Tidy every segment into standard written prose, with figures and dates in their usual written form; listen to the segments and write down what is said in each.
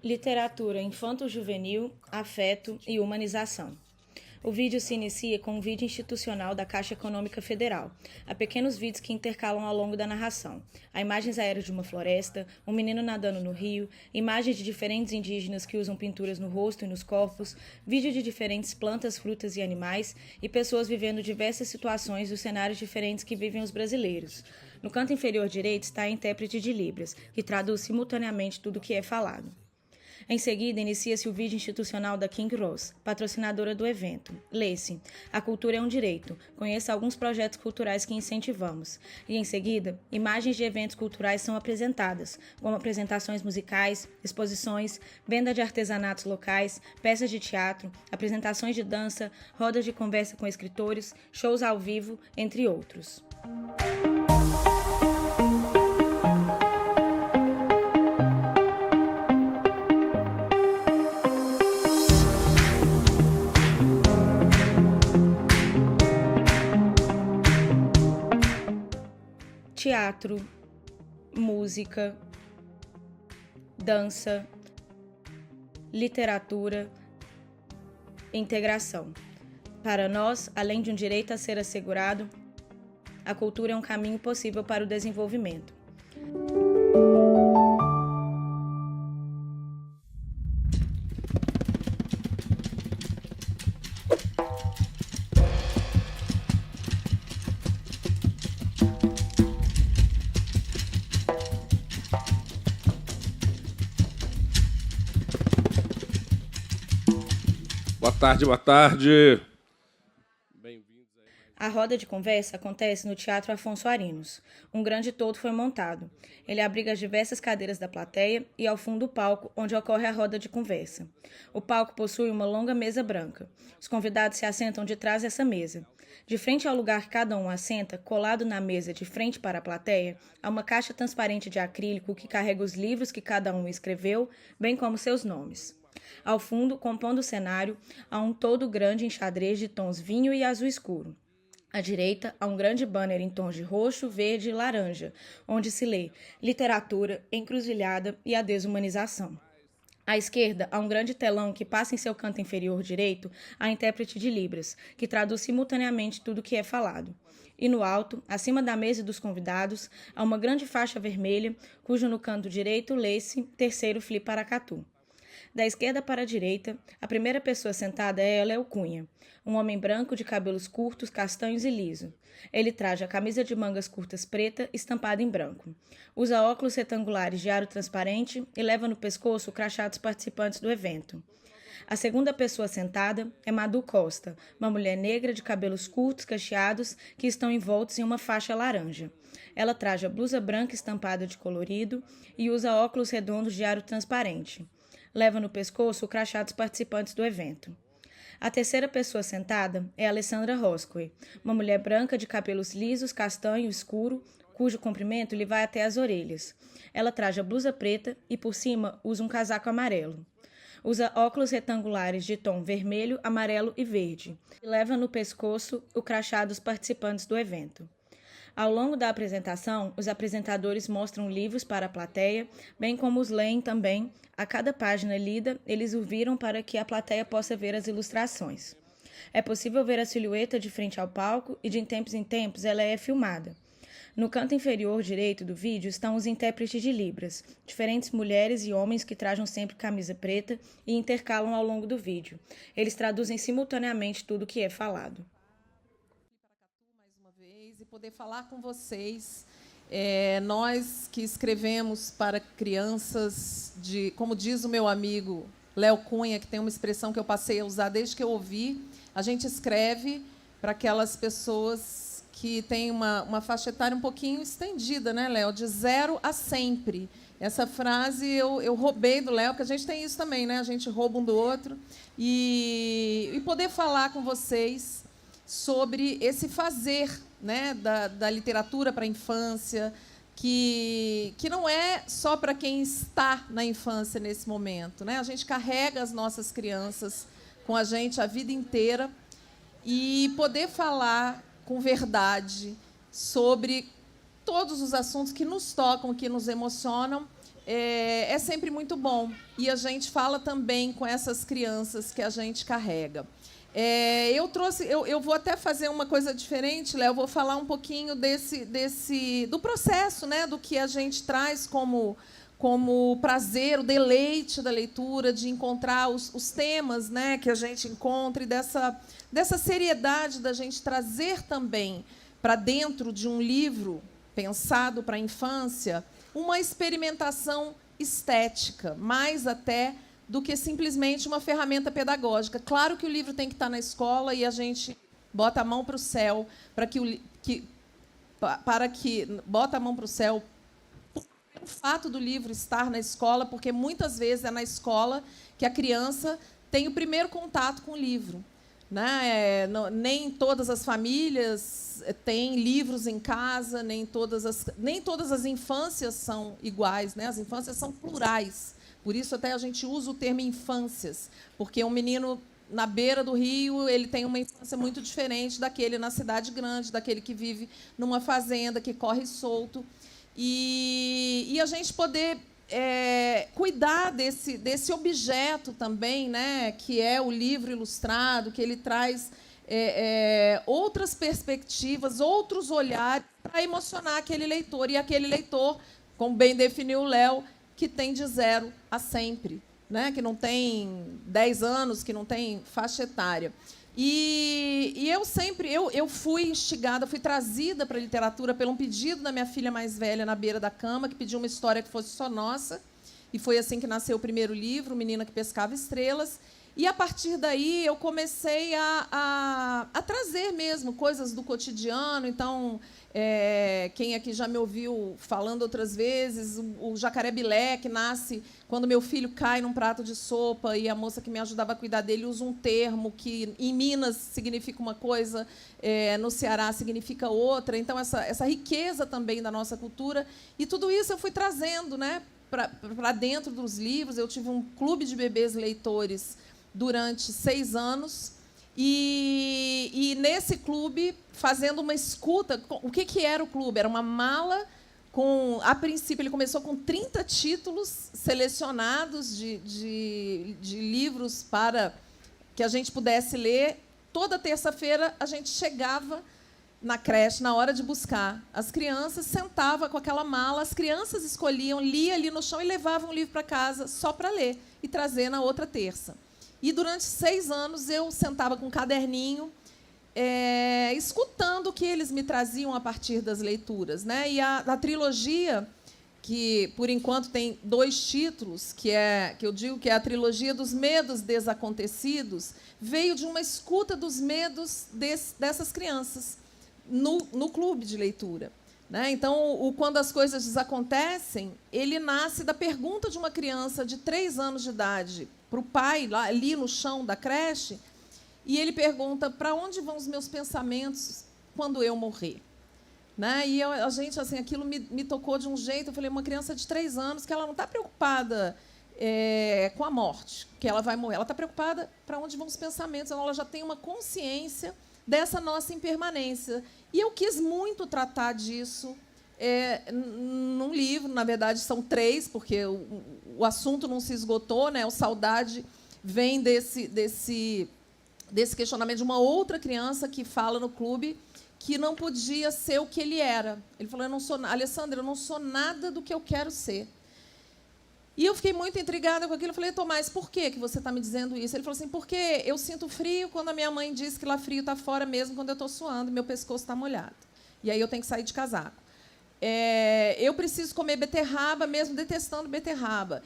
Literatura infanto-juvenil, afeto e humanização. O vídeo se inicia com um vídeo institucional da Caixa Econômica Federal. Há pequenos vídeos que intercalam ao longo da narração. Há imagens aéreas de uma floresta, um menino nadando no rio, imagens de diferentes indígenas que usam pinturas no rosto e nos corpos, vídeo de diferentes plantas, frutas e animais e pessoas vivendo diversas situações dos cenários diferentes que vivem os brasileiros. No canto inferior direito está a intérprete de Libras, que traduz simultaneamente tudo o que é falado. Em seguida, inicia-se o vídeo institucional da King Rose, patrocinadora do evento. Lê-se: A cultura é um direito. Conheça alguns projetos culturais que incentivamos. E, em seguida, imagens de eventos culturais são apresentadas, como apresentações musicais, exposições, venda de artesanatos locais, peças de teatro, apresentações de dança, rodas de conversa com escritores, shows ao vivo, entre outros. Teatro, música, dança, literatura, integração. Para nós, além de um direito a ser assegurado, a cultura é um caminho possível para o desenvolvimento. Boa tarde, boa tarde. Bem-vindos aí. A roda de conversa acontece no Teatro Afonso Arinos. Um grande todo foi montado. Ele abriga as diversas cadeiras da plateia e ao fundo o palco, onde ocorre a roda de conversa. O palco possui uma longa mesa branca. Os convidados se assentam de trás dessa mesa. De frente ao lugar que cada um assenta, colado na mesa de frente para a plateia, há uma caixa transparente de acrílico que carrega os livros que cada um escreveu, bem como seus nomes. Ao fundo, compondo o cenário, há um todo grande em xadrez de tons vinho e azul escuro. À direita, há um grande banner em tons de roxo, verde e laranja, onde se lê Literatura, Encruzilhada e a Desumanização. À esquerda, há um grande telão que passa em seu canto inferior direito a intérprete de Libras, que traduz simultaneamente tudo o que é falado. E no alto, acima da mesa dos convidados, há uma grande faixa vermelha, cujo no canto direito lê-se Terceiro Fli Paracatu. Da esquerda para a direita, a primeira pessoa sentada é Léo Cunha, um homem branco de cabelos curtos, castanhos e liso. Ele traja a camisa de mangas curtas preta estampada em branco. Usa óculos retangulares de aro transparente e leva no pescoço o crachá dos participantes do evento. A segunda pessoa sentada é Madu Costa, uma mulher negra de cabelos curtos, cacheados, que estão envoltos em uma faixa laranja. Ela traja blusa branca estampada de colorido e usa óculos redondos de aro transparente. Leva no pescoço o crachá dos participantes do evento. A terceira pessoa sentada é Alessandra Roscoe, uma mulher branca de cabelos lisos, castanho escuro, cujo comprimento lhe vai até as orelhas. Ela traja blusa preta e, por cima, usa um casaco amarelo. Usa óculos retangulares de tom vermelho, amarelo e verde. E leva no pescoço o crachá dos participantes do evento. Ao longo da apresentação, os apresentadores mostram livros para a plateia, bem como os leem também. A cada página lida, eles o viram para que a plateia possa ver as ilustrações. É possível ver a silhueta de frente ao palco e, de tempos em tempos, ela é filmada. No canto inferior direito do vídeo estão os intérpretes de Libras, diferentes mulheres e homens que trajam sempre camisa preta e intercalam ao longo do vídeo. Eles traduzem simultaneamente tudo o que é falado. E poder falar com vocês, nós que escrevemos para crianças, como diz o meu amigo Léo Cunha, que tem uma expressão que eu passei a usar desde que eu ouvi, a gente escreve para aquelas pessoas que têm uma faixa etária um pouquinho estendida, né, Léo? De 0 a sempre. Essa frase eu roubei do Léo, porque a gente tem isso também, né? A gente rouba um do outro. E poder falar com vocês sobre esse fazer, né, da literatura para a infância, que não é só para quem está na infância nesse momento, né? A gente carrega as nossas crianças com a gente a vida inteira e poder falar com verdade sobre todos os assuntos que nos tocam, que nos emocionam, é sempre muito bom. E a gente fala também com essas crianças que a gente carrega. Eu vou até fazer uma coisa diferente, Léo. Eu vou falar um pouquinho do processo, né, do que a gente traz como prazer, o deleite da leitura, de encontrar os temas, né, que a gente encontra, e dessa seriedade da gente trazer também para dentro de um livro pensado para a infância uma experimentação estética, mais até do que simplesmente uma ferramenta pedagógica. Claro que o livro tem que estar na escola e a gente bota a mão para o céu bota a mão para o céu o fato do livro estar na escola, porque muitas vezes é na escola que a criança tem o primeiro contato com o livro, né? Nem todas as famílias têm livros em casa, nem todas as infâncias são iguais, né? As infâncias são plurais. Por isso até a gente usa o termo infâncias, porque um menino na beira do rio, ele tem uma infância muito diferente daquele na cidade grande, daquele que vive numa fazenda, que corre solto. E a gente poder cuidar desse objeto também, né, que é o livro ilustrado, que ele traz outras perspectivas, outros olhares para emocionar aquele leitor. E aquele leitor, como bem definiu o Léo, que tem de 0 a sempre, né, que não tem 10 anos, que não tem faixa etária. E eu fui instigada, fui trazida para a literatura pelo um pedido da minha filha mais velha na beira da cama, que pediu uma história que fosse só nossa. E foi assim que nasceu o primeiro livro, Menina que Pescava Estrelas. E, a partir daí, eu comecei a trazer mesmo coisas do cotidiano. Então, quem aqui já me ouviu falando outras vezes, o jacaré bilé, que nasce quando meu filho cai num prato de sopa e a moça que me ajudava a cuidar dele usa um termo que, em Minas, significa uma coisa, no Ceará significa outra. Então, essa riqueza também da nossa cultura. E tudo isso eu fui trazendo, né, para dentro dos livros. Eu tive um clube de bebês leitores durante 6 anos, e nesse clube, fazendo uma escuta. O que era o clube? Era uma mala com, a princípio, ele começou com 30 títulos selecionados de livros para que a gente pudesse ler. Toda terça-feira, a gente chegava na creche, na hora de buscar as crianças, sentava com aquela mala, as crianças escolhiam, lia ali no chão e levavam o livro para casa só para ler e trazer na outra terça. E, durante 6 anos, eu sentava com um caderninho, escutando o que eles me traziam a partir das leituras, né? E a trilogia, que, por enquanto, tem 2 títulos, que eu digo que é a trilogia dos medos desacontecidos, veio de uma escuta dos medos dessas crianças no clube de leitura, né? Então, Quando as Coisas Desacontecem, ele nasce da pergunta de uma criança de 3 anos de idade para o pai, lá, ali no chão da creche, e ele pergunta: para onde vão os meus pensamentos quando eu morrer? Né? E a gente, assim, aquilo me tocou de um jeito. Eu falei: uma criança de 3 anos, que ela não está preocupada com a morte, que ela vai morrer, ela está preocupada para onde vão os pensamentos. Então, ela já tem uma consciência dessa nossa impermanência. E eu quis muito tratar disso num livro. Na verdade, são 3, porque o assunto não se esgotou, né? O Saudade vem desse questionamento de uma outra criança que fala no clube que não podia ser o que ele era. Ele falou: Alessandra, eu não sou nada do que eu quero ser. E eu fiquei muito intrigada com aquilo. Eu falei: Tomás, por que você está me dizendo isso? Ele falou assim: porque eu sinto frio quando a minha mãe diz que lá frio está fora, mesmo quando eu estou suando e meu pescoço está molhado. E aí eu tenho que sair de casaco. Eu preciso comer beterraba, mesmo detestando beterraba.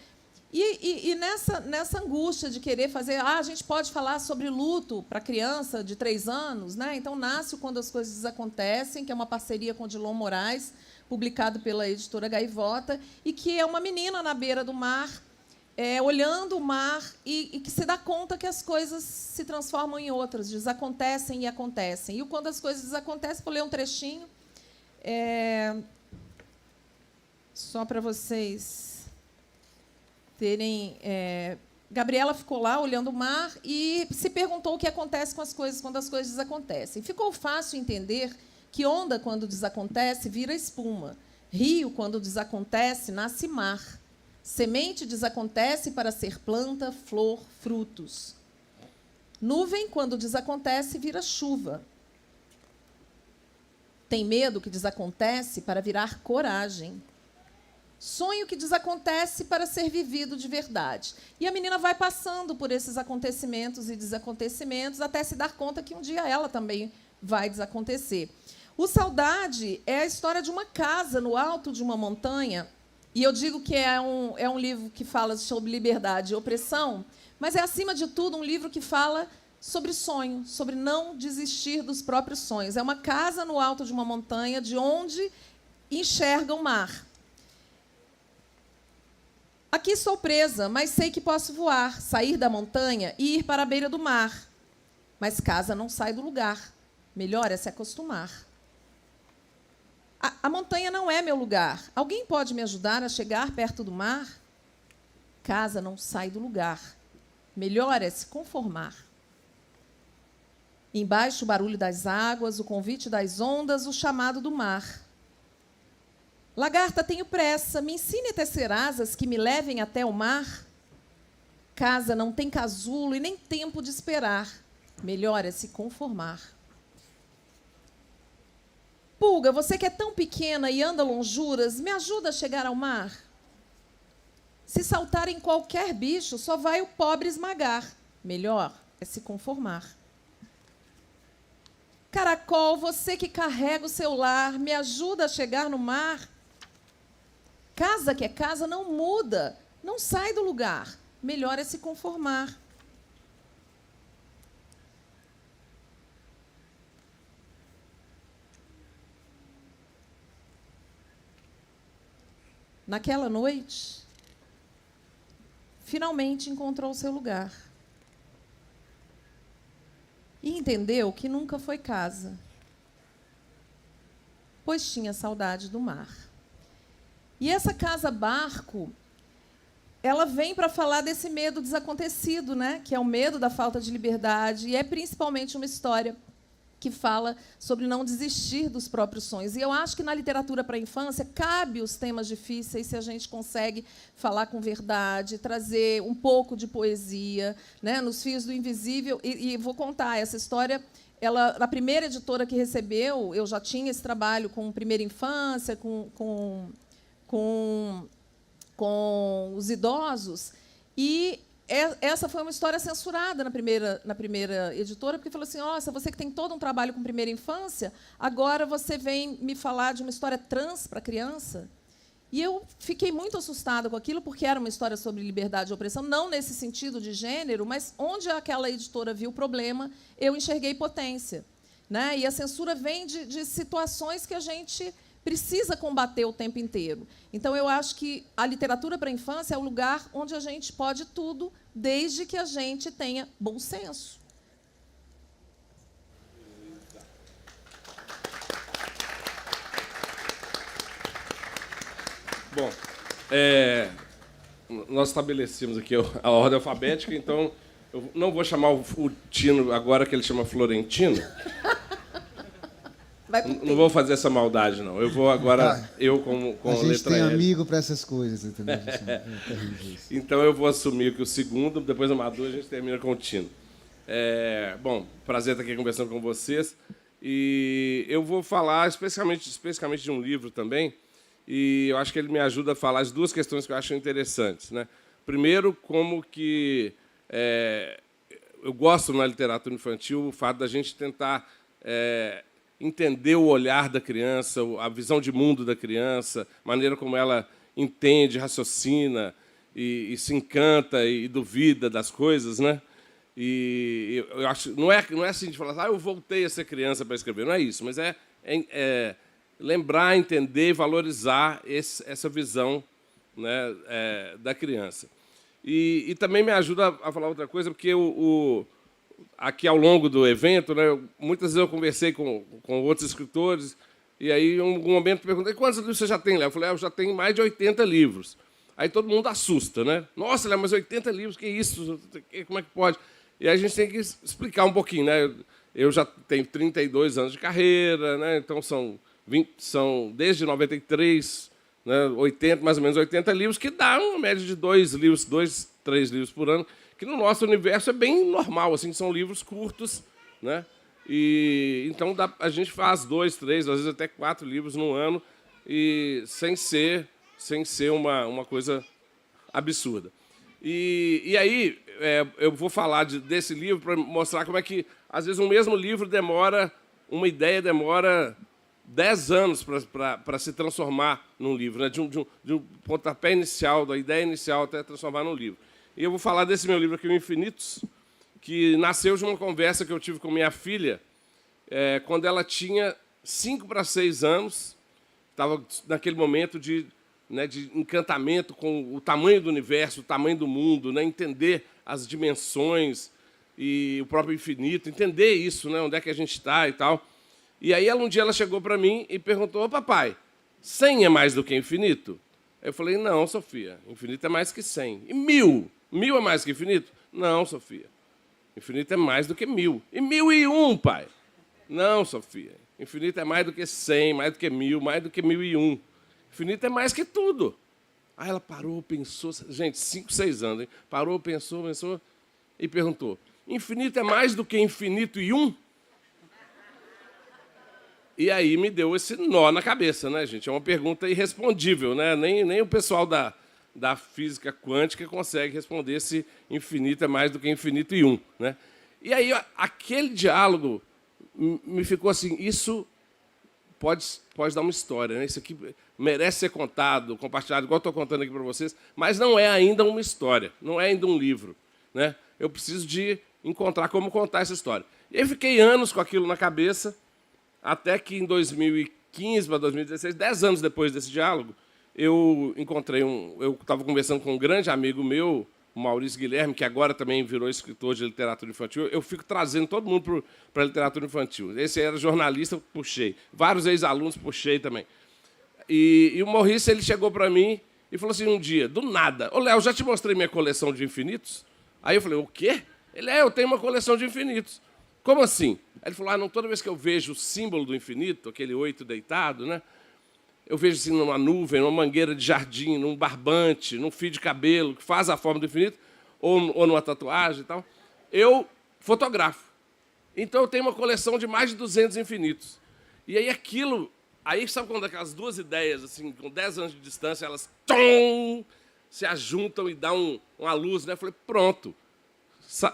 E nessa angústia de querer fazer... a gente pode falar sobre luto para criança de 3 anos, né? Então, nasce o Quando as Coisas Desacontecem, que é uma parceria com o Dilon Moraes, publicado pela editora Gaivota, e que é uma menina na beira do mar, olhando o mar, e que se dá conta que as coisas se transformam em outras, desacontecem e acontecem. E Quando as Coisas Desacontecem, vou ler um trechinho, só para vocês terem... Gabriela ficou lá olhando o mar e se perguntou o que acontece com as coisas quando as coisas desacontecem. Ficou fácil entender que onda, quando desacontece, vira espuma. Rio, quando desacontece, nasce mar. Semente desacontece para ser planta, flor, frutos. Nuvem, quando desacontece, vira chuva. Tem medo que desacontece para virar coragem. Sonho que desacontece para ser vivido de verdade. E a menina vai passando por esses acontecimentos e desacontecimentos até se dar conta que um dia ela também vai desacontecer. O Saudade é a história de uma casa no alto de uma montanha. E eu digo que é um livro que fala sobre liberdade e opressão, mas é, acima de tudo, um livro que fala sobre sonho, sobre não desistir dos próprios sonhos. É uma casa no alto de uma montanha, de onde enxerga o mar. Aqui estou presa, mas sei que posso voar, sair da montanha e ir para a beira do mar. Mas casa não sai do lugar. Melhor é se acostumar. A montanha não é meu lugar. Alguém pode me ajudar a chegar perto do mar? Casa não sai do lugar. Melhor é se conformar. Embaixo o barulho das águas, o convite das ondas, o chamado do mar. Lagarta, tenho pressa, me ensine a tecer asas que me levem até o mar. Casa não tem casulo e nem tempo de esperar. Melhor é se conformar. Pulga, você que é tão pequena e anda lonjuras, me ajuda a chegar ao mar? Se saltar em qualquer bicho, só vai o pobre esmagar. Melhor é se conformar. Caracol, você que carrega o seu lar, me ajuda a chegar no mar? Casa que é casa não muda, não sai do lugar. Melhor é se conformar. Naquela noite, finalmente encontrou o seu lugar. E entendeu que nunca foi casa, pois tinha saudade do mar. E essa casa-barco, ela vem para falar desse medo desacontecido, né? Que é o medo da falta de liberdade, e é principalmente uma história que fala sobre não desistir dos próprios sonhos. E eu acho que na literatura para a infância cabe os temas difíceis se a gente consegue falar com verdade, trazer um pouco de poesia, né, nos Fios do Invisível. E vou contar essa história. Ela, a primeira editora que recebeu, eu já tinha esse trabalho com primeira infância, com os idosos, e essa foi uma história censurada na primeira editora, porque falou assim: nossa, você que tem todo um trabalho com primeira infância, agora você vem me falar de uma história trans para criança? E eu fiquei muito assustada com aquilo, porque era uma história sobre liberdade e opressão, não nesse sentido de gênero, mas onde aquela editora viu o problema, eu enxerguei potência, né? E a censura vem de situações que a gente precisa combater o tempo inteiro. Então, eu acho que a literatura para a infância é o lugar onde a gente pode tudo, desde que a gente tenha bom senso. Bom, nós estabelecemos aqui a ordem alfabética, então eu não vou chamar o Tino agora, que ele chama Florentino. Não vou fazer essa maldade, não. Eu vou agora, eu com a gente letra tem L. amigo para essas coisas, entendeu? Então eu vou assumir que o segundo, depois a Madura, a gente termina com o Tino. Bom, prazer estar aqui conversando com vocês. E eu vou falar especificamente de um livro também, e eu acho que ele me ajuda a falar as duas questões que eu acho interessantes, né? Primeiro, como que eu gosto na literatura infantil o fato da gente tentar entender o olhar da criança, a visão de mundo da criança, a maneira como ela entende, raciocina e se encanta e duvida das coisas, né? E eu acho não é assim de falar, eu voltei a ser criança para escrever, não é isso, mas é lembrar, entender e valorizar essa visão, né, da criança. E também me ajuda a falar outra coisa, porque aqui ao longo do evento, né, muitas vezes eu conversei com outros escritores, e aí, em algum momento, perguntei: quantos livros você já tem, Léo? Eu falei: eu já tenho mais de 80 livros. Aí todo mundo assusta, né? Nossa, Léo, mas 80 livros, que isso? Como é que pode? E aí a gente tem que explicar um pouquinho, né? Eu já tenho 32 anos de carreira, né? Então são desde 93, né, 80, mais ou menos 80 livros, que dá uma média de 2 livros, 2, 3 livros por ano, que no nosso universo é bem normal, assim, são livros curtos, né? E então a gente faz 2, 3, às vezes até 4 livros no ano, e sem ser uma coisa absurda. E aí eu vou falar desse livro para mostrar como é que, às vezes, um mesmo livro uma ideia demora 10 anos para se transformar num livro, né? de um pontapé inicial, da ideia inicial até transformar num livro. E eu vou falar desse meu livro aqui, O Infinitos, que nasceu de uma conversa que eu tive com minha filha quando ela tinha 5 para 6 anos, estava naquele momento de encantamento com o tamanho do universo, o tamanho do mundo, né? Entender as dimensões e o próprio infinito, entender isso, né? Onde é que a gente está e tal. E aí, um dia, ela chegou para mim e perguntou: "Ô, papai, 100 é mais do que infinito?" Eu falei: "Não, Sofia, infinito é mais que 100. E 1000? 1000 é mais que infinito?" "Não, Sofia, infinito é mais do que 1000. E 1001, pai?" "Não, Sofia, infinito é mais do que 100, mais do que 1000, mais do que 1001. Infinito é mais que tudo." Aí ela parou, pensou, gente, 5, 6 anos, hein? Parou, pensou e perguntou: "Infinito é mais do que infinito e um?" E aí me deu esse nó na cabeça, né, gente? É uma pergunta irrespondível, né? Nem o pessoal da física quântica consegue responder se infinito é mais do que infinito e um, né? E aí aquele diálogo me ficou assim, isso pode dar uma história, né? Isso aqui merece ser contado, compartilhado, igual estou contando aqui para vocês, mas não é ainda uma história, não é ainda um livro, né? Eu preciso de encontrar como contar essa história. E eu fiquei anos com aquilo na cabeça, até que em 2015 para 2016, 10 anos depois desse diálogo, eu estava conversando com um grande amigo meu, o Maurício Guilherme, que agora também virou escritor de literatura infantil. Eu fico trazendo todo mundo para a literatura infantil. Esse era jornalista, puxei. Vários ex-alunos, puxei também. E o Maurício, ele chegou para mim e falou assim um dia, do nada: "Ô, Léo, já te mostrei minha coleção de infinitos?" Aí eu falei: "O quê?" Ele: "Eu tenho uma coleção de infinitos." "Como assim?" Aí ele falou: "Não, toda vez que eu vejo o símbolo do infinito, aquele 8 deitado, né? Eu vejo assim numa nuvem, numa mangueira de jardim, num barbante, num fio de cabelo que faz a forma do infinito, ou numa tatuagem e tal, eu fotografo. Então eu tenho uma coleção de mais de 200 infinitos." E aí aí sabe quando aquelas duas ideias, assim, com 10 anos de distância, elas se ajuntam e dão uma luz, né? Eu falei: "Pronto,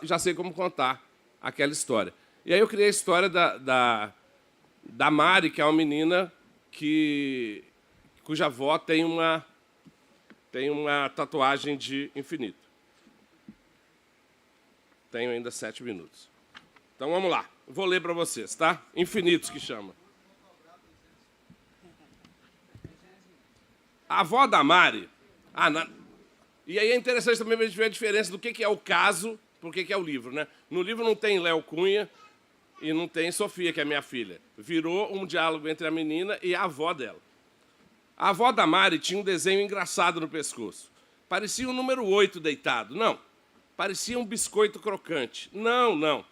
já sei como contar aquela história." E aí eu criei a história da Mari, que é uma menina cuja avó tem uma tatuagem de infinito. Tenho ainda 7 minutos. Então vamos lá. Vou ler para vocês, tá? Infinitos que chama. A avó da Mari... E aí é interessante também a gente ver a diferença do que é o caso por que é o livro, né? No livro não tem Léo Cunha e não tem Sofia, que é minha filha. Virou um diálogo entre a menina e a avó dela. A avó da Mari tinha um desenho engraçado no pescoço. Parecia o número 8 deitado. Não. Parecia um biscoito crocante. Não.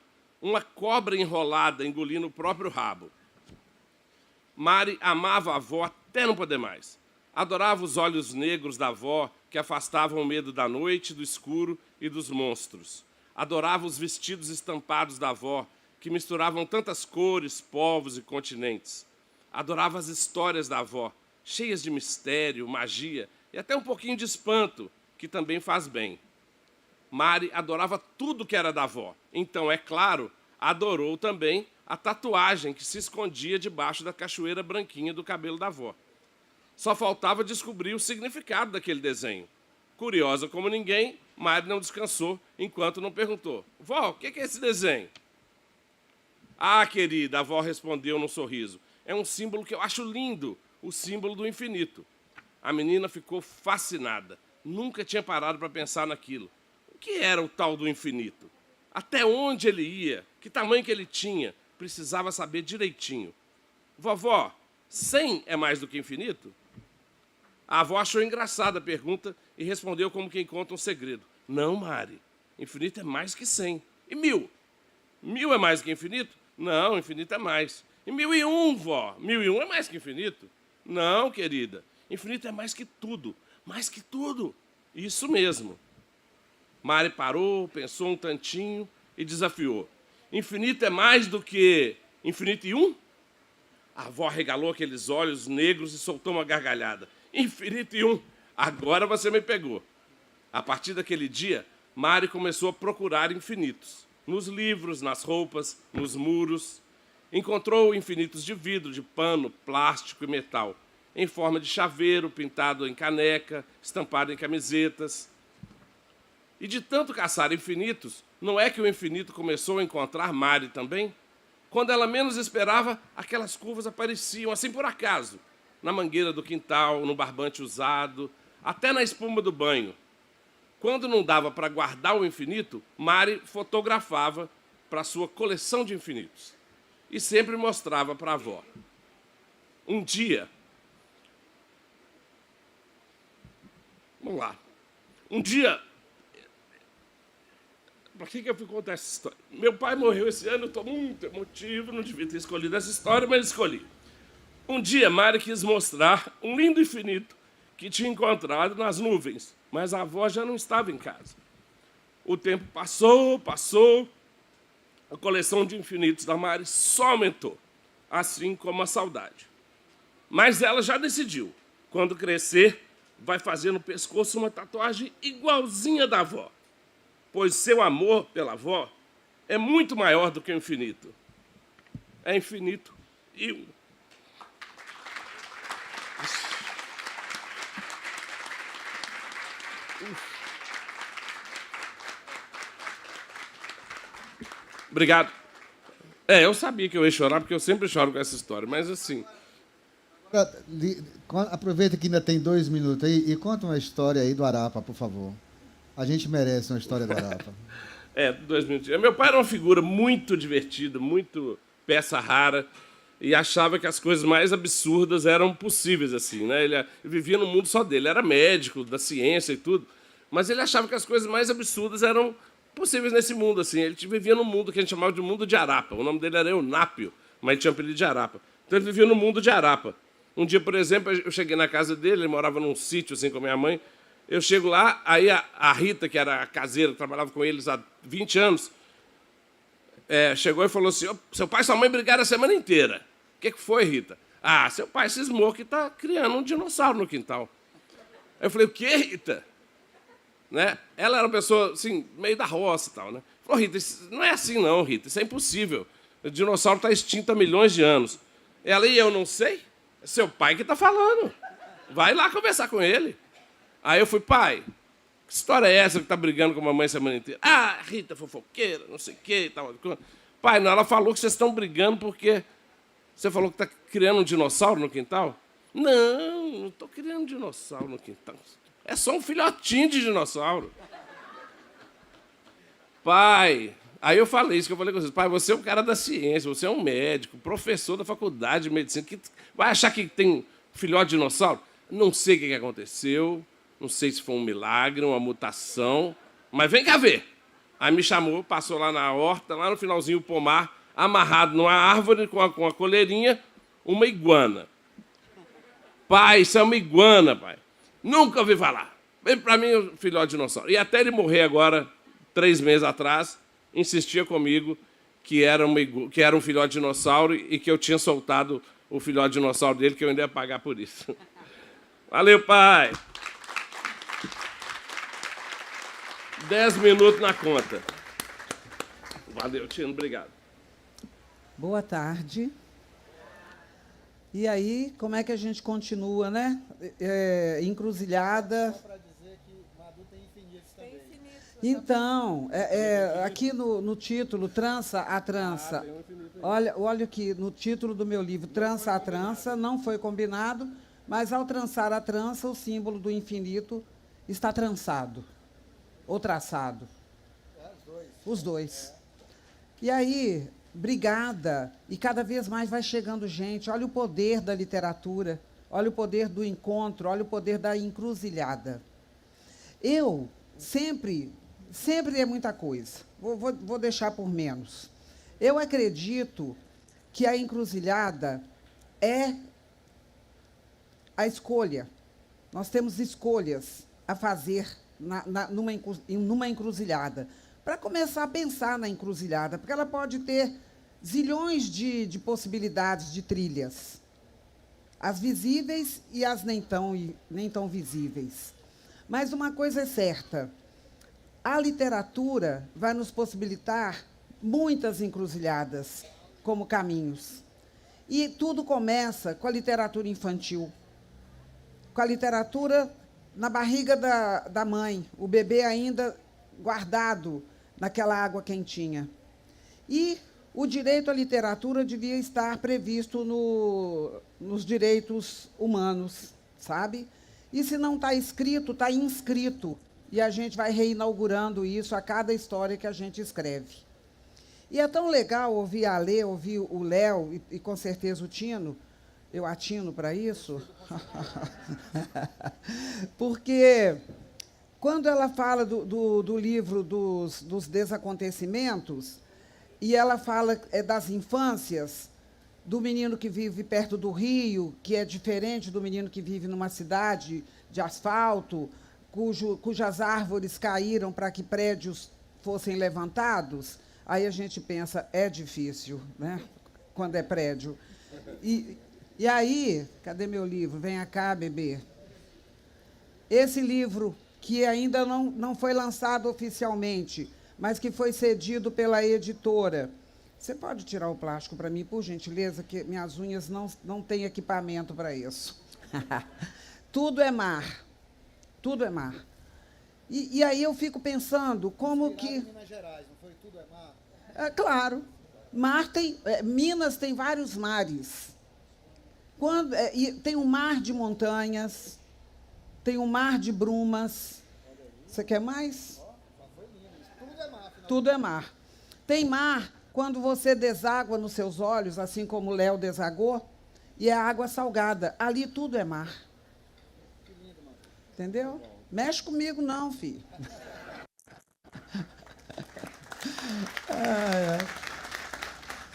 Uma cobra enrolada engolindo o próprio rabo. Mari amava a avó até não poder mais. Adorava os olhos negros da avó, que afastavam o medo da noite, do escuro e dos monstros. Adorava os vestidos estampados da avó, que misturavam tantas cores, povos e continentes. Adorava as histórias da avó, cheias de mistério, magia e até um pouquinho de espanto, que também faz bem. Mari adorava tudo que era da avó. Então, é claro, adorou também a tatuagem que se escondia debaixo da cachoeira branquinha do cabelo da avó. Só faltava descobrir o significado daquele desenho. Curiosa como ninguém, Mari não descansou enquanto não perguntou: "Vó, o que é esse desenho?" "Ah, querida", a avó respondeu num sorriso, "é um símbolo que eu acho lindo, o símbolo do infinito." A menina ficou fascinada. Nunca tinha parado para pensar naquilo. O que era o tal do infinito? Até onde ele ia? Que tamanho que ele tinha? Precisava saber direitinho. "Vovó, 100 é mais do que infinito?" A avó achou engraçada a pergunta e respondeu como quem conta um segredo: "Não, Mari, infinito é mais que 100. E 1000? 1000 é mais que infinito?" "Não, infinito é mais." "E 1001, vó? 1001 é mais que infinito?" "Não, querida, Infinito é mais que tudo, mais que tudo. Isso mesmo. Mari parou, pensou um tantinho e desafiou. Infinito é mais do que infinito e um? A avó regalou aqueles olhos negros e soltou uma gargalhada. Infinito e um. Agora você me pegou. A partir daquele dia, Mari começou a procurar infinitos. Nos livros, nas roupas, nos muros. Encontrou infinitos de vidro, de pano, plástico e metal, em forma de chaveiro, pintado em caneca, estampado em camisetas. E de tanto caçar infinitos, não é que o infinito começou a encontrar Mari também? Quando ela menos esperava, aquelas curvas apareciam, assim por acaso, na mangueira do quintal, no barbante usado, até na espuma do banho. Quando não dava para guardar o infinito, Mari fotografava para sua coleção de infinitos. E sempre mostrava para a avó. Um dia... Vamos lá. Um dia... Para que eu fui contar essa história? Meu pai morreu esse ano, eu estou muito emotivo, não devia ter escolhido essa história, mas escolhi. Um dia, Mari quis mostrar um lindo infinito que tinha encontrado nas nuvens, mas a avó já não estava em casa. O tempo passou, a coleção de infinitos da Mari só aumentou, assim como a saudade. Mas ela já decidiu, quando crescer, vai fazer no pescoço uma tatuagem igualzinha da avó, pois seu amor pela avó é muito maior do que o infinito. É infinito e um. Obrigado. Eu sabia que eu ia chorar, porque eu sempre choro com essa história, mas assim... Aproveita que ainda tem 2 minutos aí e conta uma história aí do Arapa, por favor. A gente merece uma história do Arapa. 2 minutinhos. Meu pai era uma figura muito divertida, muito peça rara, e achava que as coisas mais absurdas eram possíveis, assim, né? Ele vivia no mundo só dele, era médico, da ciência e tudo, mas ele achava que as coisas mais absurdas eram possíveis nesse mundo, assim. Ele vivia no mundo que a gente chamava de mundo de Arapa. O nome dele era Eunápio, mas ele tinha um apelido de Arapa. Então ele vivia no mundo de Arapa. Um dia, por exemplo, eu cheguei na casa dele, ele morava num sítio, assim, com a minha mãe. Eu chego lá, aí a Rita, que era a caseira, que trabalhava com eles há 20 anos, chegou e falou assim, seu pai e sua mãe brigaram a semana inteira. O que foi, Rita? Seu pai cismou que está criando um dinossauro no quintal. Aí eu falei, o quê, Rita? Né? Ela era uma pessoa, assim, meio da roça e tal, né? Falou, Rita, isso não é assim não, Rita, isso é impossível. O dinossauro está extinto há milhões de anos. Ela, e eu não sei? É seu pai que está falando. Vai lá conversar com ele. Aí eu fui, pai, que história é essa que está brigando com a mamãe a semana inteira? Rita, fofoqueira, não sei o quê e tal. Pai, não, ela falou que vocês estão brigando porque você falou que está criando um dinossauro no quintal? Não estou criando um dinossauro no quintal. É só um filhotinho de dinossauro. Pai, aí eu falei isso que eu falei com vocês. Pai, você é um cara da ciência, você é um médico, professor da faculdade de medicina, que vai achar que tem filhote de dinossauro? Não sei o que aconteceu, não sei se foi um milagre, uma mutação, mas vem cá ver. Aí me chamou, passou lá na horta, lá no finalzinho o pomar, amarrado numa árvore com a coleirinha, uma iguana. Pai, isso é uma iguana, pai. Nunca ouvi falar. Vem para mim o filhote de dinossauro. E até ele morrer agora, 3 meses atrás, insistia comigo que era um filhote de dinossauro e que eu tinha soltado o filhote de dinossauro dele, que eu ainda ia pagar por isso. Valeu, pai. 10 minutos na conta. Valeu, Tino, obrigado. Boa tarde. E aí, como é que a gente continua, né? Encruzilhada. Então, aqui no título, Trança a Trança. Olha aqui, no título do meu livro, Trança a Trança, não foi combinado, mas ao trançar a trança, o símbolo do infinito está trançado, ou traçado. Os dois. E aí, brigada, e cada vez mais vai chegando gente. Olha o poder da literatura, olha o poder do encontro, olha o poder da encruzilhada. Eu sempre é muita coisa, vou deixar por menos. Eu acredito que a encruzilhada é a escolha nós temos escolhas a fazer numa encruzilhada. Para começar a pensar na encruzilhada, porque ela pode ter zilhões de possibilidades de trilhas, as visíveis e as nem tão visíveis. Mas uma coisa é certa, a literatura vai nos possibilitar muitas encruzilhadas como caminhos. E tudo começa com a literatura infantil, com a literatura na barriga da mãe, o bebê ainda guardado naquela água quentinha. E o direito à literatura devia estar previsto nos direitos humanos, sabe? E se não está escrito, está inscrito. E a gente vai reinaugurando isso a cada história que a gente escreve. E é tão legal ouvir a Lê, ouvir o Léo e com certeza o Tino. Eu atino para isso? Porque quando ela fala do livro dos desacontecimentos, e ela fala das infâncias, do menino que vive perto do rio, que é diferente do menino que vive numa cidade de asfalto, cujas árvores caíram para que prédios fossem levantados, aí a gente pensa, é difícil, né? Quando é prédio. E aí, cadê meu livro? Venha cá, bebê. Esse livro, que ainda não foi lançado oficialmente, mas que foi cedido pela editora. Você pode tirar o plástico para mim, por gentileza, que minhas unhas não têm equipamento para isso. Tudo é mar. Tudo é mar. E aí eu fico pensando como que... Minas Gerais, não foi Tudo é Mar? É claro. Minas tem vários mares. E tem um mar de montanhas, tem um mar de brumas. Você quer mais? Tudo é mar. Tudo é mar. Tem mar quando você deságua nos seus olhos, assim como o Léo desagou, e é água salgada. Ali tudo é mar. Que lindo, mano. Entendeu? Mexe comigo não, filho.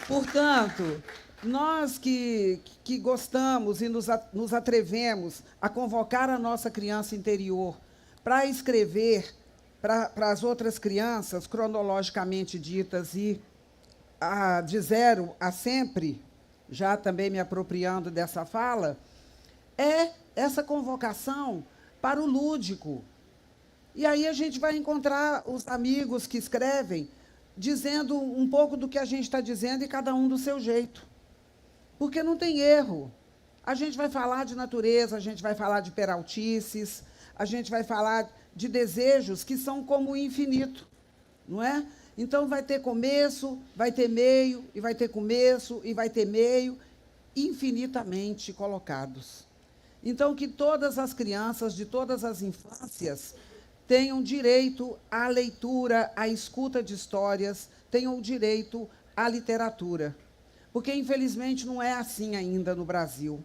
Portanto, nós que gostamos e nos atrevemos a convocar a nossa criança interior para escrever para as outras crianças, cronologicamente ditas, e de 0 a sempre, já também me apropriando dessa fala, é essa convocação para o lúdico. E aí a gente vai encontrar os amigos que escrevem dizendo um pouco do que a gente está dizendo e cada um do seu jeito. Porque não tem erro. A gente vai falar de natureza, a gente vai falar de peraltices, a gente vai falar de desejos que são como o infinito, não é? Então, vai ter começo, vai ter meio, e vai ter começo, e vai ter meio, infinitamente colocados. Então, que todas as crianças de todas as infâncias tenham direito à leitura, à escuta de histórias, tenham direito à literatura. Porque, infelizmente, não é assim ainda no Brasil.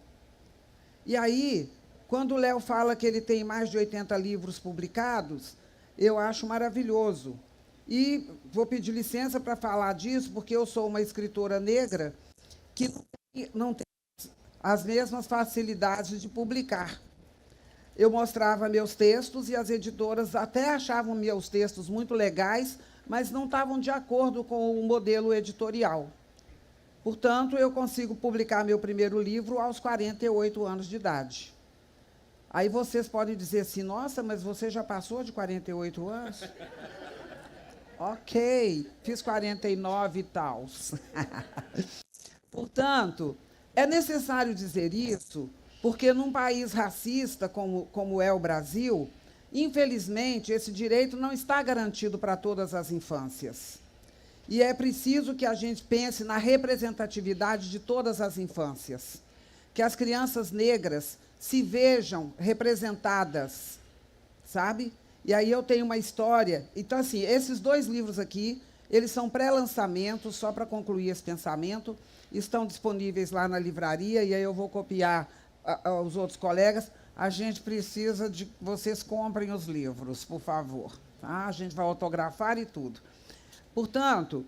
E aí, quando o Léo fala que ele tem mais de 80 livros publicados, eu acho maravilhoso. E vou pedir licença para falar disso, porque eu sou uma escritora negra que não tem as mesmas facilidades de publicar. Eu mostrava meus textos e as editoras até achavam meus textos muito legais, mas não estavam de acordo com o modelo editorial. Portanto, eu consigo publicar meu primeiro livro aos 48 anos de idade. Aí vocês podem dizer assim, nossa, mas você já passou de 48 anos? Ok, fiz 49 e tal. Portanto, é necessário dizer isso, porque num país racista como é o Brasil, infelizmente, esse direito não está garantido para todas as infâncias. E é preciso que a gente pense na representatividade de todas as infâncias, que as crianças negras se vejam representadas, sabe? E aí eu tenho uma história. Então, assim, esses 2 livros aqui, eles são pré-lançamento, só para concluir esse pensamento, estão disponíveis lá na livraria, e aí eu vou copiar os outros colegas. A gente precisa de que vocês comprem os livros, por favor. Tá? A gente vai autografar e tudo. Portanto,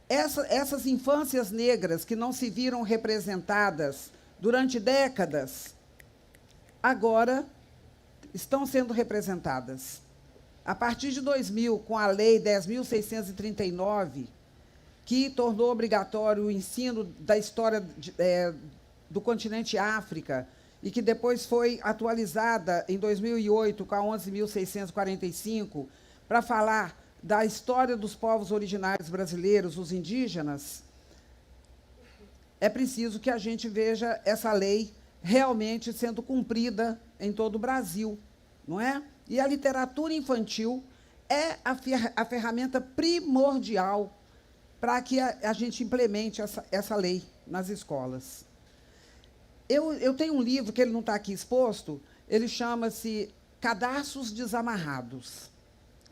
essas infâncias negras que não se viram representadas durante décadas, agora estão sendo representadas. A partir de 2000, com a Lei 10.639, que tornou obrigatório o ensino da história do continente África, e que depois foi atualizada em 2008 com a 11.645, para falar da história dos povos originários brasileiros, os indígenas, é preciso que a gente veja essa lei realmente sendo cumprida em todo o Brasil, não é? E a literatura infantil é a ferramenta primordial para que a gente implemente essa lei nas escolas. Eu tenho um livro, que ele não está aqui exposto, ele chama-se Cadarços Desamarrados.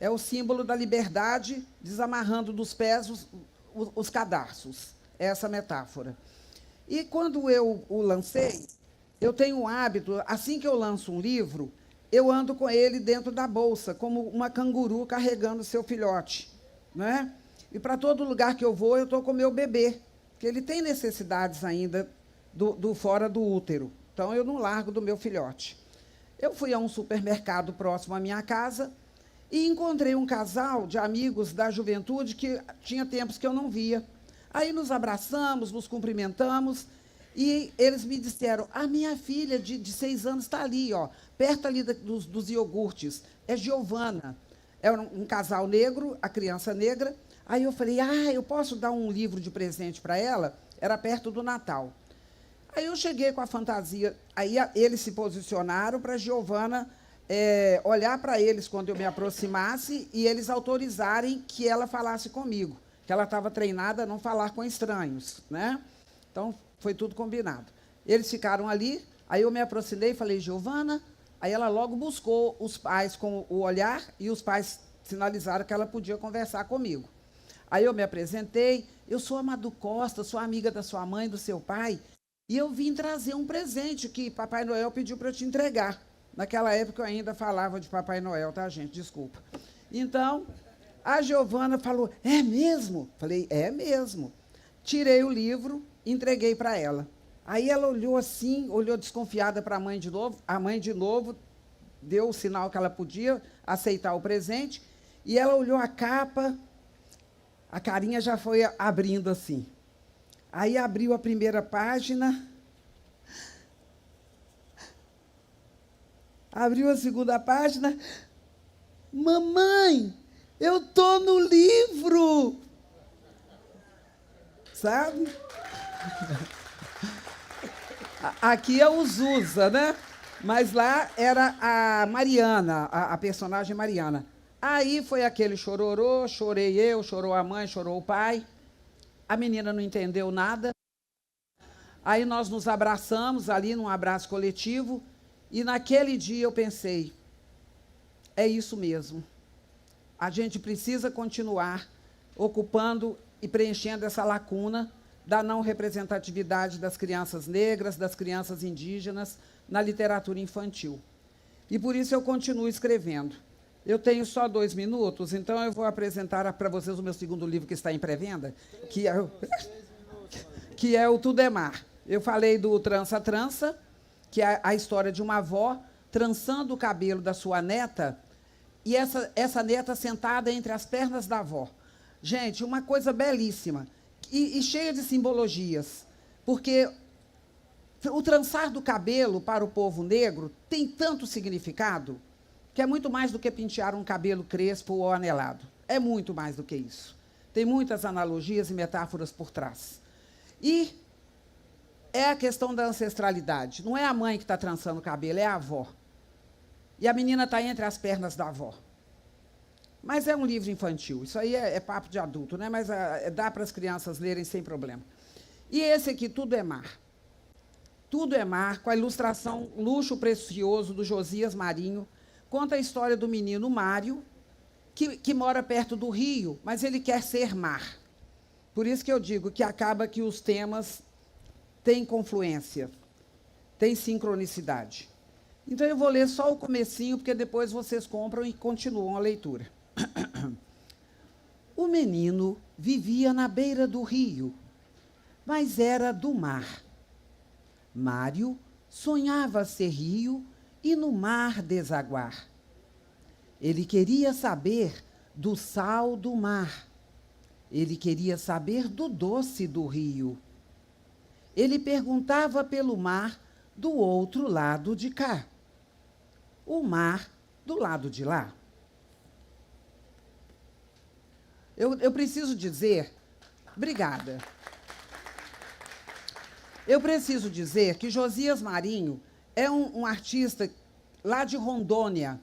É o símbolo da liberdade, desamarrando dos pés os cadarços. É essa metáfora. E, quando eu o lancei, eu tenho o hábito, assim que eu lanço um livro, eu ando com ele dentro da bolsa, como uma canguru carregando seu filhote, né? E, para todo lugar que eu vou, eu estou com o meu bebê, porque ele tem necessidades ainda do fora do útero. Então, eu não largo do meu filhote. Eu fui a um supermercado próximo à minha casa e encontrei um casal de amigos da juventude que tinha tempos que eu não via. Aí nos abraçamos, nos cumprimentamos, e eles me disseram: a minha filha de 6 anos está ali, ó, perto ali dos iogurtes, é Giovana. É um casal negro, a criança negra. Aí eu falei: eu posso dar um livro de presente para ela? Era perto do Natal. Aí eu cheguei com a fantasia, aí eles se posicionaram para a Giovana olhar para eles quando eu me aproximasse e eles autorizarem que ela falasse comigo, que ela estava treinada a não falar com estranhos, né? Então, foi tudo combinado. Eles ficaram ali, aí eu me aproximei e falei: Giovana. Aí ela logo buscou os pais com o olhar e os pais sinalizaram que ela podia conversar comigo. Aí eu me apresentei: eu sou a Madu Costa, sou amiga da sua mãe, do seu pai, e eu vim trazer um presente que Papai Noel pediu para eu te entregar. Naquela época eu ainda falava de Papai Noel, tá, gente? Desculpa. Então, a Giovana falou: é mesmo? Falei: é mesmo. Tirei o livro, entreguei para ela. Aí ela olhou assim, olhou desconfiada para a mãe de novo. A mãe, de novo, deu o sinal que ela podia aceitar o presente, e ela olhou a capa, a carinha já foi abrindo assim. Aí abriu a primeira página, abriu a segunda página. Mamãe, eu estou no livro! Sabe? Aqui é o Zusa, né? Mas lá era a Mariana, a personagem Mariana. Aí foi aquele chororô, chorei eu, chorou a mãe, chorou o pai. A menina não entendeu nada. Aí nós nos abraçamos ali, num abraço coletivo, e naquele dia eu pensei: é isso mesmo. A gente precisa continuar ocupando e preenchendo essa lacuna da não representatividade das crianças negras, das crianças indígenas, na literatura infantil. E por isso eu continuo escrevendo. Eu tenho só 2 minutos, então eu vou apresentar para vocês o meu segundo livro, que está em pré-venda, que é o Tudo é Mar. Eu falei do Trança Trança, que é a história de uma avó trançando o cabelo da sua neta, e essa neta sentada entre as pernas da avó. Gente, uma coisa belíssima e cheia de simbologias, porque o trançar do cabelo para o povo negro tem tanto significado, que é muito mais do que pentear um cabelo crespo ou anelado. É muito mais do que isso. Tem muitas analogias e metáforas por trás. E é a questão da ancestralidade. Não é a mãe que está trançando o cabelo, é a avó. E a menina está entre as pernas da avó. Mas é um livro infantil. Isso aí é papo de adulto, né? Mas dá para as crianças lerem sem problema. E esse aqui, Tudo é Mar. Tudo é Mar, com a ilustração Luxo Precioso, do Josias Marinho, conta a história do menino Mário, que mora perto do rio, mas ele quer ser mar. Por isso que eu digo que acaba que os temas têm confluência, têm sincronicidade. Então, eu vou ler só o comecinho, porque depois vocês compram e continuam a leitura. O menino vivia na beira do rio, mas era do mar. Mário sonhava ser rio e no mar desaguar. Ele queria saber do sal do mar. Ele queria saber do doce do rio. Ele perguntava pelo mar do outro lado de cá. O mar do lado de lá. Eu preciso dizer... Obrigada. Eu preciso dizer que Josias Marinho é um artista lá de Rondônia.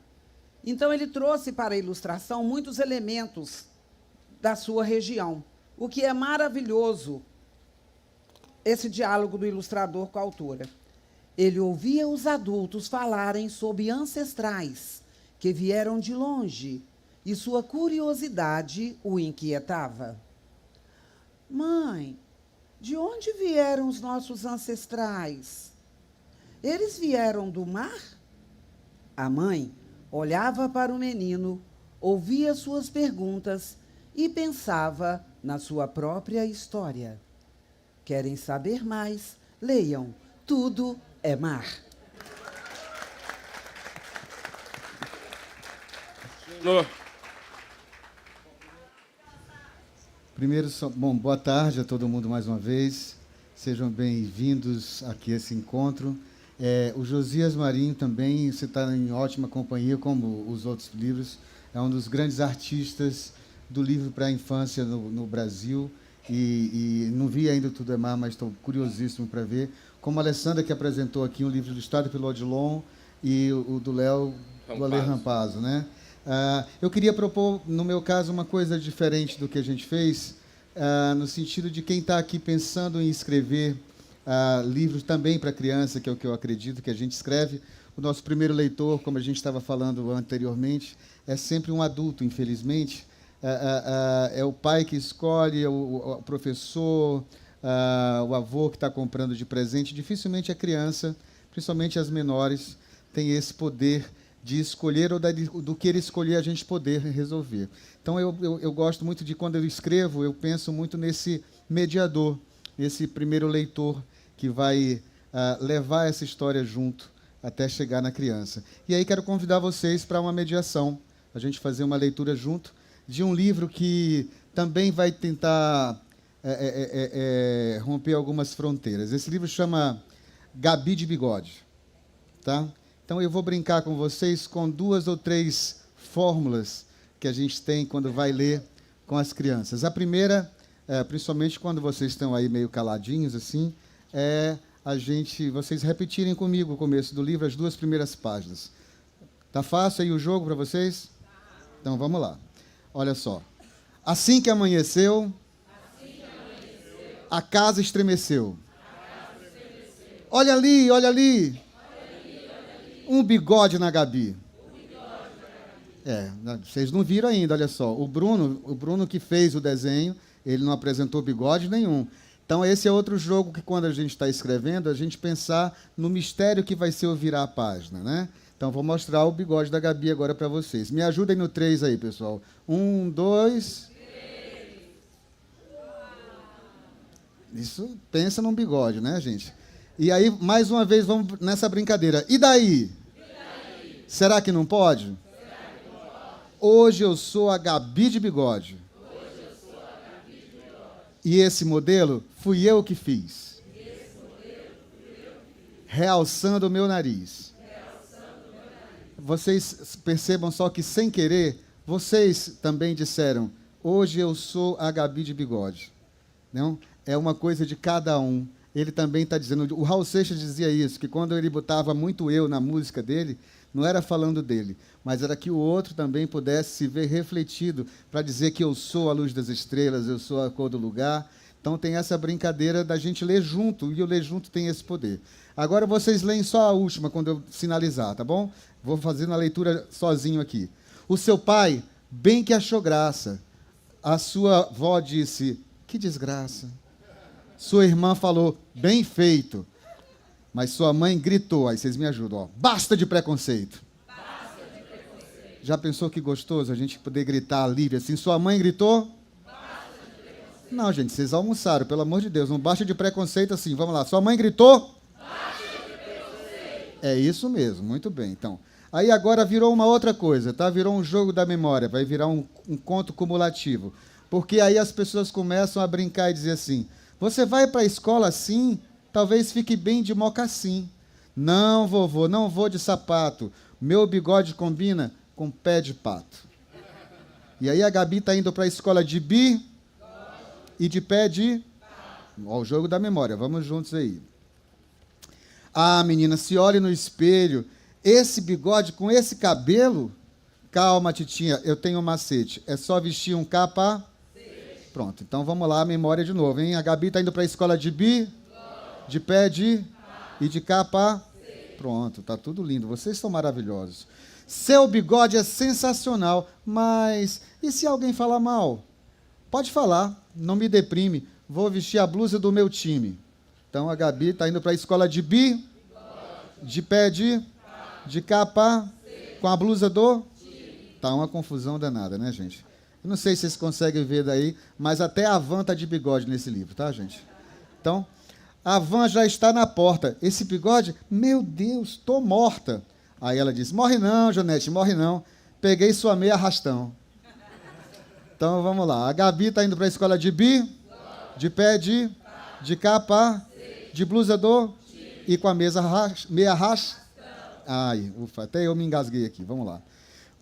Então, ele trouxe para a ilustração muitos elementos da sua região, o que é maravilhoso, esse diálogo do ilustrador com a autora. Ele ouvia os adultos falarem sobre ancestrais que vieram de longe, e sua curiosidade o inquietava. Mãe, de onde vieram os nossos ancestrais? Eles vieram do mar? A mãe olhava para o menino, ouvia suas perguntas e pensava na sua própria história. Querem saber mais? Leiam Tudo é Mar. Primeiro, bom, boa tarde a todo mundo mais uma vez. Sejam bem-vindos aqui a esse encontro. O Josias Marinho também, você está em ótima companhia, como os outros livros. É um dos grandes artistas do livro para a infância no Brasil. E não vi ainda o Tudo é Mar, mas estou curiosíssimo para ver. Como a Alessandra, que apresentou aqui um livro ilustrado pelo Odilon, e o do Léo, do Ale Rampazzo, né? Eu queria propor, no meu caso, uma coisa diferente do que a gente fez, no sentido de quem está aqui pensando em escrever livros também para criança, que é o que eu acredito que a gente escreve. O nosso primeiro leitor, como a gente estava falando anteriormente, é sempre um adulto, infelizmente. É o pai que escolhe, o professor, o avô que está comprando de presente. Dificilmente a criança, principalmente as menores, tem esse poder de escolher ou do que ele escolher a gente poder resolver. Então, eu gosto muito de, quando eu escrevo, eu penso muito nesse mediador, nesse primeiro leitor que vai levar essa história junto até chegar na criança. E aí quero convidar vocês para uma mediação, a gente fazer uma leitura junto de um livro que também vai tentar romper algumas fronteiras. Esse livro chama Gabi de Bigode, tá? Então, eu vou brincar com vocês com 2 ou 3 fórmulas que a gente tem quando vai ler com as crianças. A primeira, principalmente quando vocês estão aí meio caladinhos, assim, vocês repetirem comigo o começo do livro, as 2 primeiras páginas. Tá fácil aí o jogo para vocês? Então, vamos lá. Olha só. Assim que amanheceu, a casa estremeceu. Olha ali, olha ali. Um bigode na Gabi. Vocês não viram ainda, olha só. O Bruno que fez o desenho, ele não apresentou bigode nenhum. Então, esse é outro jogo que, quando a gente está escrevendo, a gente pensar no mistério que vai ser o virar a página, né? Então, vou mostrar o bigode da Gabi agora para vocês. Me ajudem no 3 aí, pessoal. 1, 2... 3. Isso, pensa num bigode, né, gente? E aí, mais uma vez, vamos nessa brincadeira. E daí? Será que não pode? Hoje eu sou a Gabi de Bigode. E esse modelo fui eu que fiz. Realçando o meu nariz. Vocês percebam só que, sem querer, vocês também disseram: hoje eu sou a Gabi de Bigode. Não? É uma coisa de cada um. Ele também está dizendo... O Raul Seixas dizia isso, que quando ele botava muito eu na música dele, não era falando dele, mas era que o outro também pudesse se ver refletido para dizer que eu sou a luz das estrelas, eu sou a cor do lugar. Então, tem essa brincadeira da gente ler junto, e o ler junto tem esse poder. Agora, vocês leem só a última, quando eu sinalizar, tá bom? Vou fazendo a leitura sozinho aqui. O seu pai bem que achou graça. A sua avó disse: que desgraça. Sua irmã falou: bem feito. Mas sua mãe gritou, aí vocês me ajudam, ó: basta de preconceito. Basta de preconceito. Já pensou que gostoso a gente poder gritar livre assim? Sua mãe gritou? Basta de preconceito. Não, gente, vocês almoçaram, pelo amor de Deus, não basta de preconceito assim. Vamos lá, sua mãe gritou? Basta de preconceito. É isso mesmo, muito bem. Então, aí agora virou uma outra coisa, tá? Virou um jogo da memória, vai virar um conto cumulativo. Porque aí as pessoas começam a brincar e dizer assim, você vai para a escola assim, talvez fique bem de mocassim. Não, vovô, não vou de sapato. Meu bigode combina com pé de pato. E aí a Gabi está indo para a escola de bi e de pé de... Ó, o jogo da memória, vamos juntos aí. Ah, menina, se olhe no espelho, esse bigode com esse cabelo... Calma, titinha, eu tenho um macete. É só vestir um capa... Pronto, então vamos lá, a memória de novo, hein? A Gabi está indo para a escola de bi, de pé de e de capa. Pronto, tá tudo lindo. Vocês são maravilhosos. Seu bigode é sensacional, mas e se alguém falar mal? Pode falar, não me deprime. Vou vestir a blusa do meu time. Então a Gabi está indo para a escola de bi, de pé de capa, com a blusa do... Tá uma confusão danada, né, gente? Eu não sei se vocês conseguem ver daí, mas até a Van está de bigode nesse livro, tá, gente? Então, a Van já está na porta. Esse bigode, meu Deus, tô morta. Aí ela disse, morre não, Janete, morre não. Peguei sua meia arrastão. Então, vamos lá. A Gabi está indo para a escola de bi, de pé de capa, de blusa do... E com a meia arrastão. Ai, ufa, até eu me engasguei aqui. Vamos lá.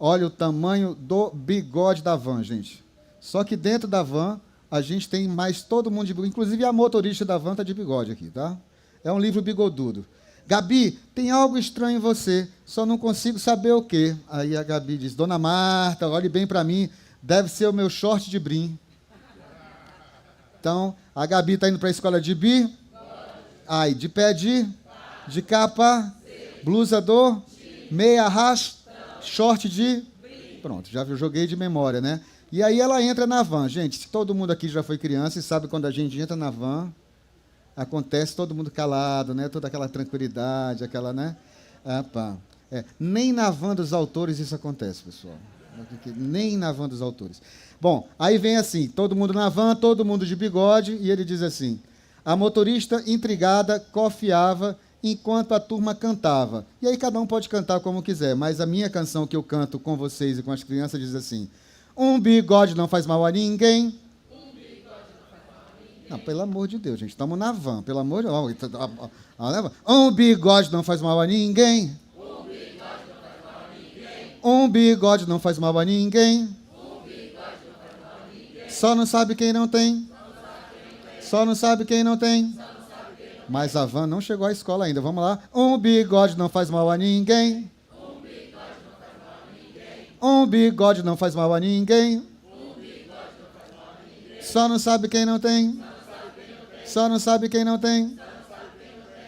Olha o tamanho do bigode da van, gente. Só que dentro da van, a gente tem mais todo mundo de bigode. Inclusive a motorista da van está de bigode aqui, tá? É um livro bigodudo. Gabi, tem algo estranho em você, só não consigo saber o quê. Aí a Gabi diz, Dona Marta, olhe bem para mim, deve ser o meu short de brim. Então, a Gabi está indo para a escola de bi. Aí, de pé de capa, blusa do, meia arrasta. Short de... Pronto, já joguei de memória, né? E aí ela entra na van. Gente, todo mundo aqui já foi criança e sabe quando a gente entra na van, acontece todo mundo calado, né? Toda aquela tranquilidade, aquela, né? Ah, pá. Nem na van dos autores isso acontece, pessoal. Nem na van dos autores. Bom, aí vem assim, todo mundo na van, todo mundo de bigode, e ele diz assim, a motorista, intrigada, cofiava enquanto a turma cantava. E aí cada um pode cantar como quiser, mas a minha canção que eu canto com vocês e com as crianças diz assim, um bigode não faz mal a ninguém. Não, pelo amor de Deus, gente, estamos na van, pelo amor de Deus. Um bigode não faz mal a ninguém. Um bigode não faz mal a ninguém. Só não sabe quem não tem. Só não sabe quem não tem. Mas a van não chegou à escola ainda. Vamos lá. Um bigode não faz mal a ninguém. Um bigode não faz mal a ninguém. Só não sabe quem não tem. Só não sabe quem não tem.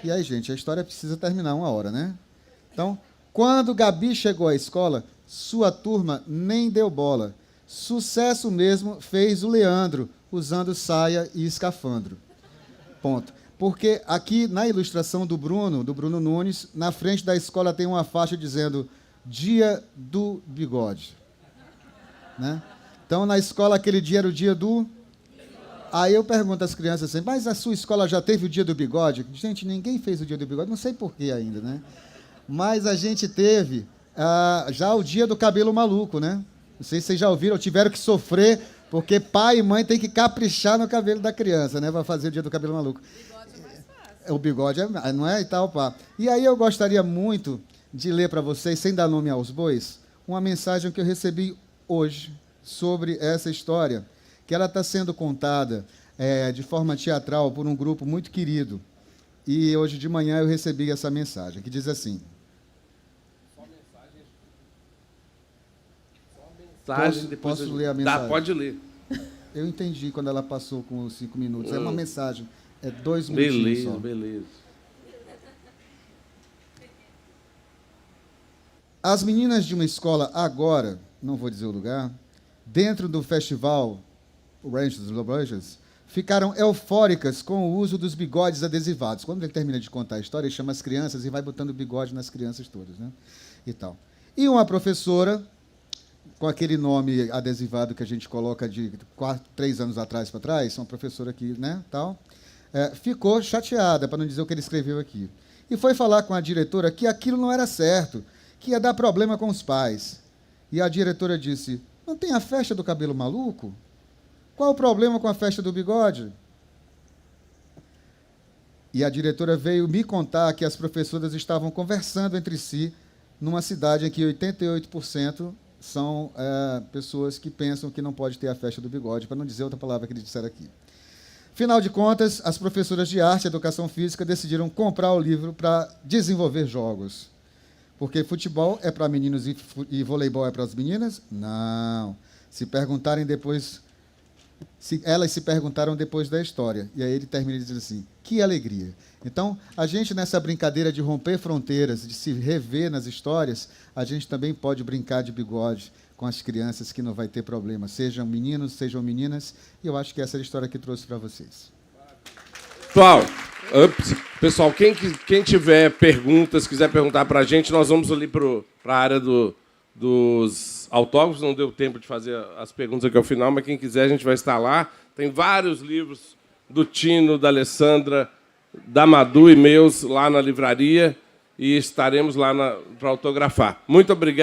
E aí, gente, a história precisa terminar 1 hora, né? Então, quando Gabi chegou à escola, sua turma nem deu bola. Sucesso mesmo fez o Leandro, usando saia e escafandro. Ponto. Porque aqui na ilustração do Bruno Nunes, na frente da escola tem uma faixa dizendo Dia do Bigode. Né? Então, na escola, aquele dia era o dia do... Aí eu pergunto às crianças assim, mas a sua escola já teve o dia do bigode? Gente, ninguém fez o dia do bigode, não sei porquê ainda, né? Mas a gente teve já o dia do cabelo maluco, né? Não sei se vocês já ouviram, tiveram que sofrer, porque pai e mãe têm que caprichar no cabelo da criança, né? Para fazer o dia do cabelo maluco. O bigode não é e tal, pá. E aí eu gostaria muito de ler para vocês, sem dar nome aos bois, uma mensagem que eu recebi hoje sobre essa história, que ela está sendo contada de forma teatral por um grupo muito querido. E hoje de manhã eu recebi essa mensagem, que diz assim... Posso ler a mensagem? Pode ler. Eu entendi quando ela passou com os 5 minutos. É uma mensagem. É 2 minutinhos só. Beleza. As meninas de uma escola agora, não vou dizer o lugar, dentro do festival Ranches, ficaram eufóricas com o uso dos bigodes adesivados. Quando ele termina de contar a história, ele chama as crianças e vai botando bigode nas crianças todas, né? E tal. E uma professora, com aquele nome adesivado que a gente coloca de 3 anos atrás para trás, uma professora aqui, né, tal, ficou chateada, para não dizer o que ele escreveu aqui. e foi falar com a diretora que aquilo não era certo, que ia dar problema com os pais. E a diretora disse, não tem a festa do cabelo maluco? Qual o problema com a festa do bigode? E a diretora veio me contar que as professoras estavam conversando entre si numa cidade em que 88% são pessoas que pensam que não pode ter a festa do bigode, para não dizer outra palavra que eles disseram aqui. Final de contas, as professoras de arte e educação física decidiram comprar o livro para desenvolver jogos. Porque futebol é para meninos e voleibol é para as meninas? Não. Elas se perguntaram depois da história. E aí ele termina dizendo assim, que alegria. Então, a gente, nessa brincadeira de romper fronteiras, de se rever nas histórias, a gente também pode brincar de bigode com as crianças, que não vai ter problema, sejam meninos, sejam meninas, e eu acho que essa é a história que trouxe para vocês. Pessoal, quem tiver perguntas, quiser perguntar para a gente, nós vamos ali para a área dos autógrafos. Não deu tempo de fazer as perguntas aqui ao final, mas quem quiser, a gente vai estar lá. Tem vários livros do Tino, da Alessandra, da Madu e meus lá na livraria, e estaremos lá para autografar. Muito obrigado.